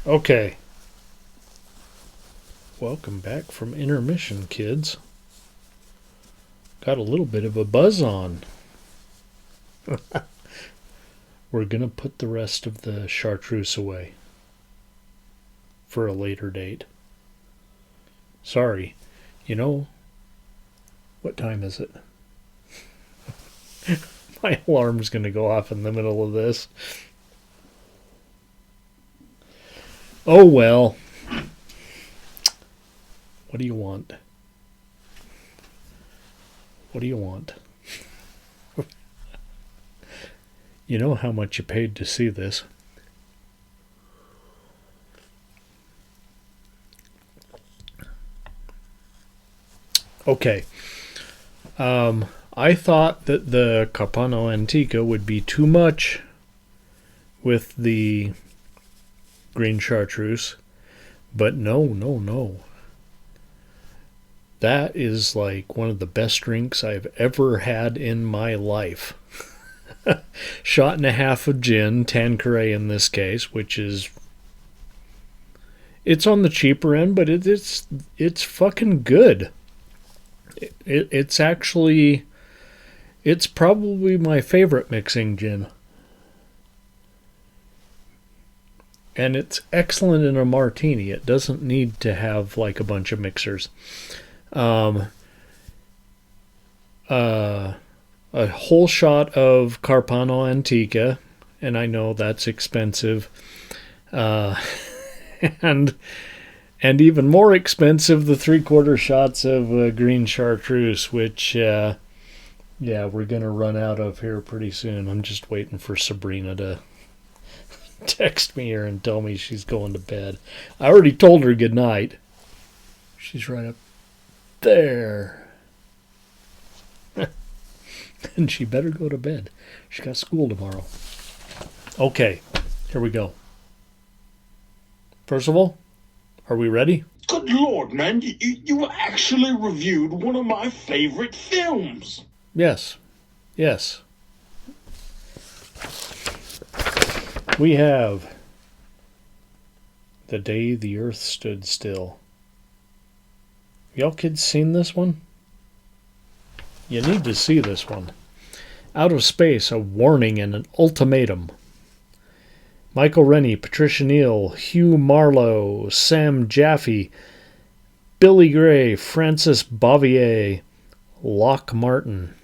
Okay. Welcome back from intermission, kids. Got a little bit of a buzz on. We're going to put the rest of the chartreuse away for a later date. Sorry. You know, what time is it? My alarm's going to go off in the middle of this. Oh well. What do you want? What do you want? You know how much you paid to see this. Okay. I thought that the Carpano Antica would be too much with the green chartreuse, but no. That is like one of the best drinks I've ever had in my life. Shot and a half of gin, Tanqueray in this case, which is, it's on the cheaper end, but it's fucking good. It's actually, it's probably my favorite mixing gin. And it's excellent in a martini. It doesn't need to have like a bunch of mixers. A whole shot of Carpano Antica, and I know that's expensive. And even more expensive, the 3/4 shots of green chartreuse, which, we're going to run out of here pretty soon. I'm just waiting for Sabrina to text me here and tell me she's going to bed. I already told her good night. She's right up there. And she better go to bed. She's got school tomorrow. Okay, here we go. Percival, are we ready? Good Lord, man, you actually reviewed one of my favorite films. Yes. We have The Day the Earth Stood Still. Y'all kids seen this one? You need to see this one. Out of Space, a warning and an ultimatum. Michael Rennie, Patricia Neal, Hugh Marlowe, Sam Jaffe, Billy Gray, Francis Bouvier, Locke Martin.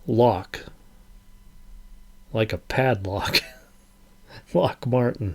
Locke. Like a padlock. Locke Martin.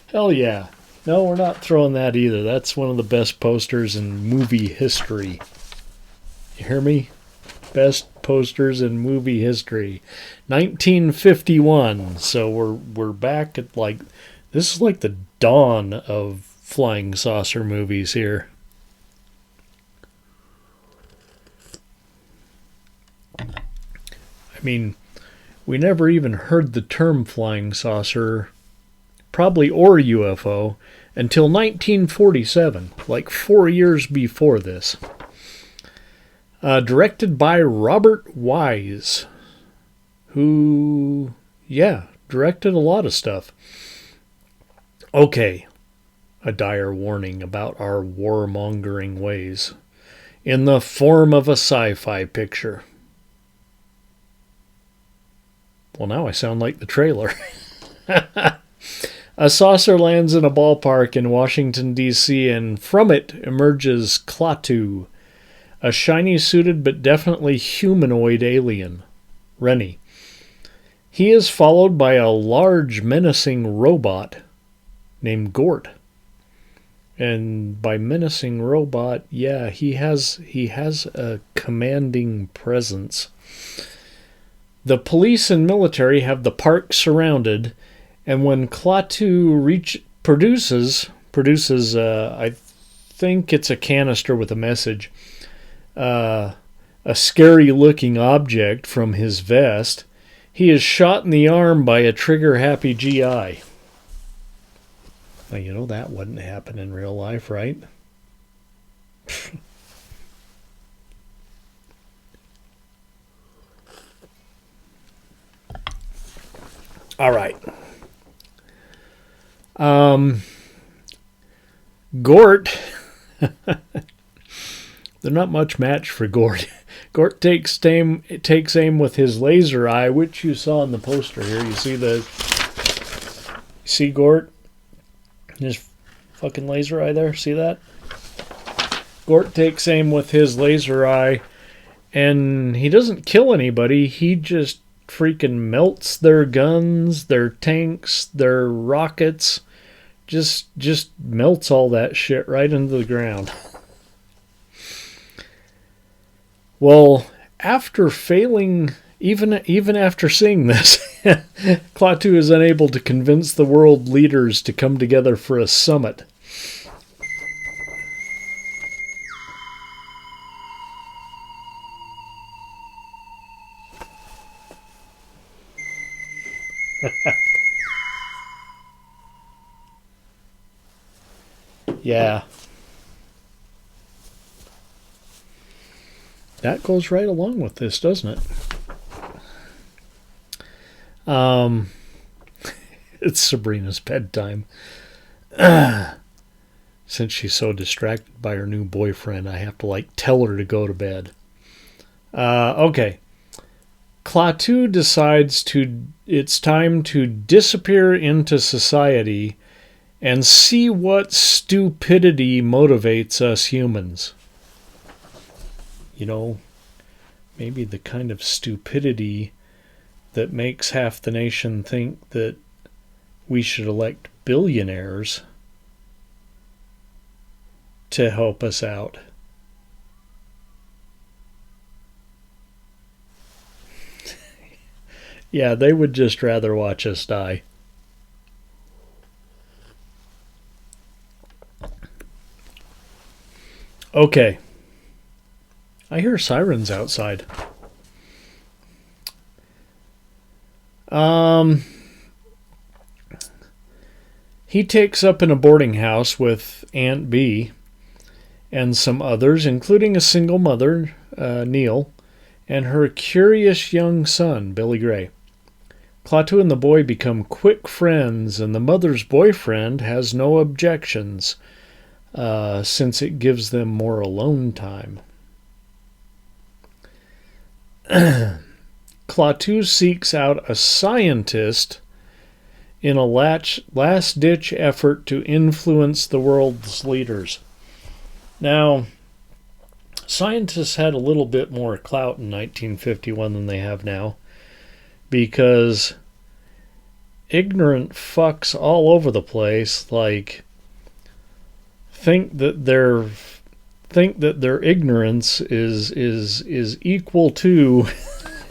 Hell yeah. No, we're not throwing that either. That's one of the best posters in movie history. You hear me? Best posters in movie history. 1951. So we're back at like, this is like the dawn of flying saucer movies here. I mean, we never even heard the term flying saucer, probably, or UFO, until 1947, like 4 years before this. Directed by Robert Wise, who, directed a lot of stuff. Okay, a dire warning about our warmongering ways, in the form of a sci-fi picture. Well, now I sound like the trailer. A saucer lands in a ballpark in Washington, D.C., and from it emerges Klaatu, a shiny-suited but definitely humanoid alien, Rennie. He is followed by a large, menacing robot named Gort. And by menacing robot, he has a commanding presence. The police and military have the park surrounded, and when Klaatu produces, I think it's a canister with a message, a scary-looking object from his vest, he is shot in the arm by a trigger-happy GI. Now, you know that wouldn't happen in real life, right? All right. Gort. They're not much match for Gort. Gort takes aim with his laser eye, which you saw in the poster here. You see Gort? His fucking laser eye there. See that? Gort takes aim with his laser eye, and he doesn't kill anybody. He just freaking melts their guns, their tanks, their rockets. Just melts all that shit right into the ground. Well, after failing, even after seeing this, Klaatu is unable to convince the world leaders to come together for a summit. Yeah. That goes right along with this, doesn't it? It's Sabrina's bedtime. Since she's so distracted by her new boyfriend, I have to tell her to go to bed. Okay. Klaatu decides it's time to disappear into society and see what stupidity motivates us humans. You know, maybe the kind of stupidity that makes half the nation think that we should elect billionaires to help us out. Yeah, they would just rather watch us die. Okay. I hear sirens outside. He takes up in a boarding house with Aunt Bee and some others, including a single mother, Neil, and her curious young son, Billy Gray. Klaatu and the boy become quick friends, and the mother's boyfriend has no objections, since it gives them more alone time. Klaatu seeks out a scientist in a last-ditch effort to influence the world's leaders. Now, scientists had a little bit more clout in 1951 than they have now, because ignorant fucks all over the place think that their ignorance is equal to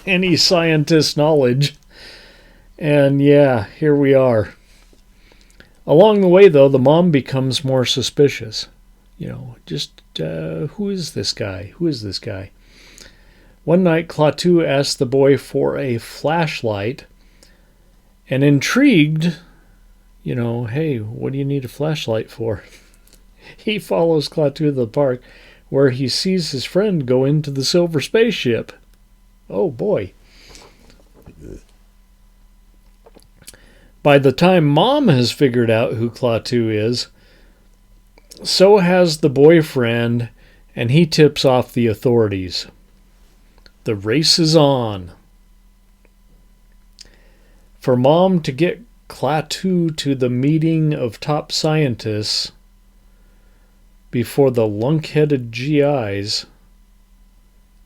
any scientist's knowledge. And yeah, here we are. Along the way, though, the mom becomes more suspicious. Who is this guy? Who is this guy? One night, Klaatu asks the boy for a flashlight, and intrigued, hey, what do you need a flashlight for? He follows Klaatu to the park, where he sees his friend go into the silver spaceship. Oh boy. By the time Mom has figured out who Klaatu is, so has the boyfriend, and he tips off the authorities. The race is on. For Mom to get Klaatu to the meeting of top scientists before the lunk-headed GIs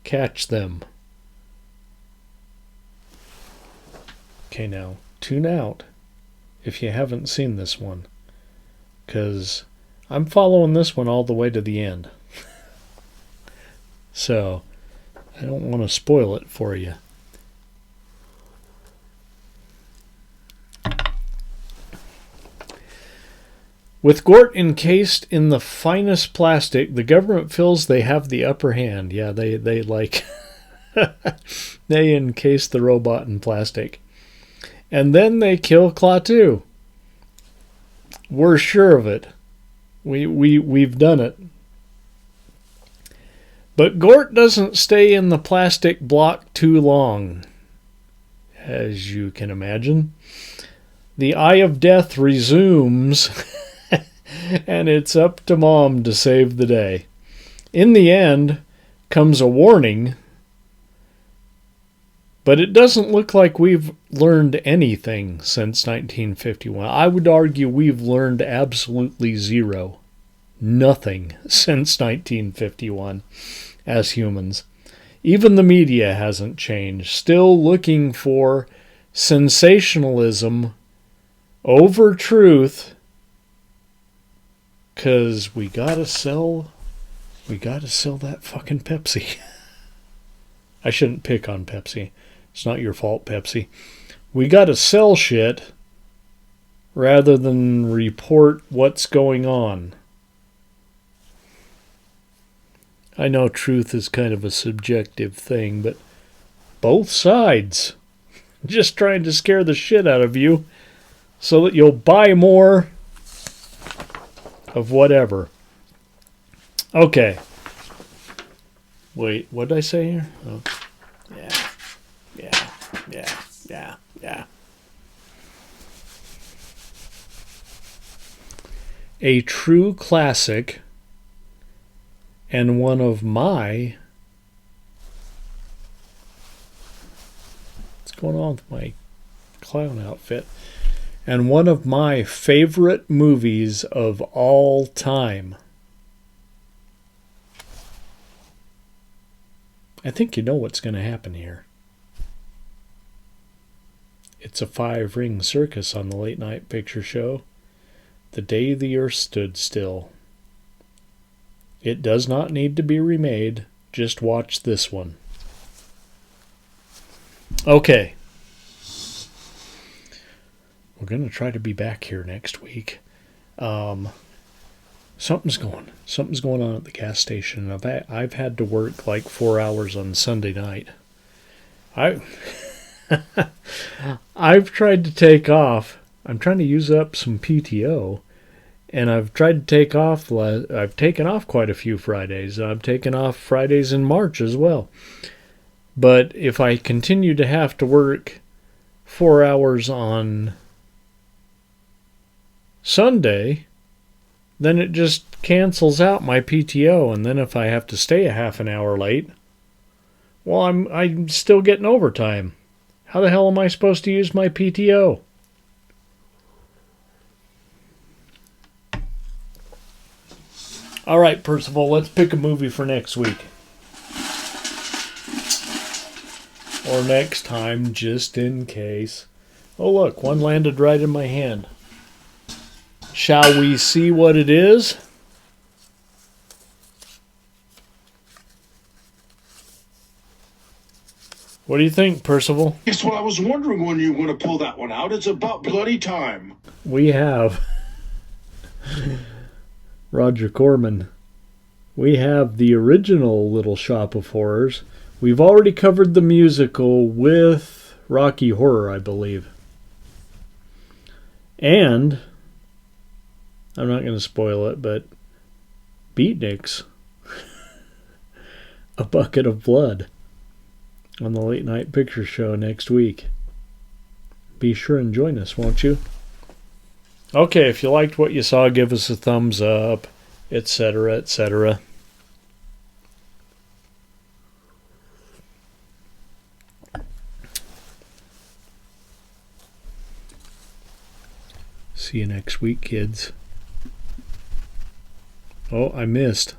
catch them. Okay, now, tune out if you haven't seen this one, because I'm following this one all the way to the end. So, I don't want to spoil it for you. With Gort encased in the finest plastic, the government feels they have the upper hand. Yeah, they they encase the robot in plastic. And then they kill Klaatu. We're sure of it. We've done it. But Gort doesn't stay in the plastic block too long. as you can imagine. The eye of death resumes, and it's up to Mom to save the day. In the end comes a warning, but it doesn't look like we've learned anything since 1951. I would argue we've learned absolutely zero. Nothing since 1951 as humans. Even the media hasn't changed. Still looking for sensationalism over truth, because we gotta sell that fucking Pepsi. I shouldn't pick on Pepsi. It's not your fault, Pepsi. We gotta sell shit rather than report what's going on. I know truth is kind of a subjective thing, but both sides just trying to scare the shit out of you so that you'll buy more of whatever. Okay. Wait, what did I say here? Oh. Yeah. A true classic and one of my... What's going on with my clown outfit? And one of my favorite movies of all time. I think you know what's going to happen here. It's a 5-ring circus on the late night picture show. The Day the Earth Stood Still. It does not need to be remade. Just watch this one. Okay. We're going to try to be back here next week. Something's going on at the gas station. I've had to work like 4 hours on Sunday night. I've tried to take off. I'm trying to use up some PTO, and I've tried to take off. I've taken off quite a few Fridays. I've taken off Fridays in March as well. But if I continue to have to work 4 hours on Sunday, then it just cancels out my PTO, and then if I have to stay a half an hour late, well, I'm still getting overtime. How the hell am I supposed to use my PTO? All right, Percival, let's pick a movie for next week. Or next time, just in case. Oh, look, one landed right in my hand. Shall we see what it is? What do you think, Percival? Guess what? I was wondering when you were going to pull that one out. It's about bloody time. We have Roger Corman. We have the original Little Shop of Horrors. We've already covered the musical with Rocky Horror, I believe. And I'm not going to spoil it, but Beatniks, A Bucket of Blood, on the Late Night Picture Show next week. Be sure and join us, won't you? Okay, if you liked what you saw, give us a thumbs up, etc., etc. See you next week, kids. Oh, I missed.